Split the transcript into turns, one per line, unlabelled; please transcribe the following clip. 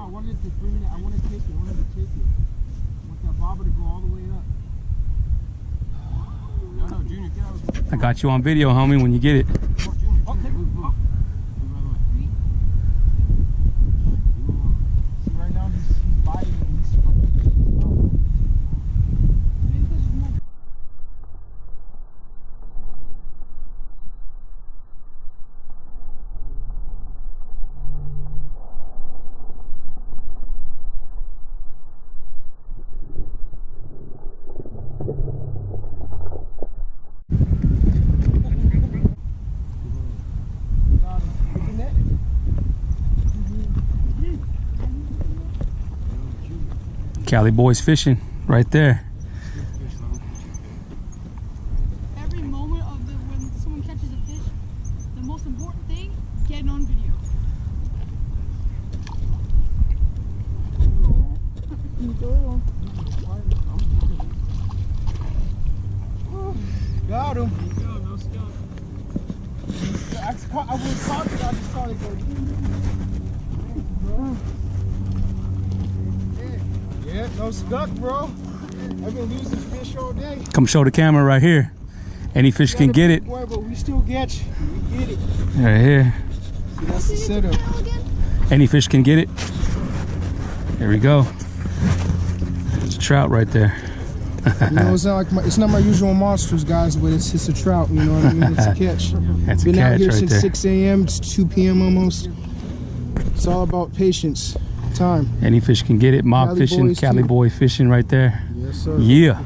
wanted to bring it. I want to take it. I wanted to take it. I want that bobber to go all the way up. No, Junior, get out.
I got you on video, homie, when you get it.
Oh, Junior. Oh, take it. Oh. See, right now he's biting and he's fucking.
Cali boys fishing right there.
Every moment of when someone catches a fish, the most important thing, getting on video.
Got him. I was talking, I just saw it go. Yeah, no stuck, bro. I've been losing fish all day.
Come show the camera right here. Any fish can get it.
Boy, but we still get you. We get it.
Right here.
See, that's the setup.
Any fish can get it. There we go. It's a trout right there.
You know, it's not my usual monsters, guys, but it's a trout. You know what I mean? It's a catch.
That's a
Been
catch
out here
right
since
there.
6 a.m. It's 2 p.m. almost. It's all about patience, time.
Any fish can get it. Mob
Cali
fishing,
boys
Cali
too.
boy fishing right there.
Yes, sir.
Yeah.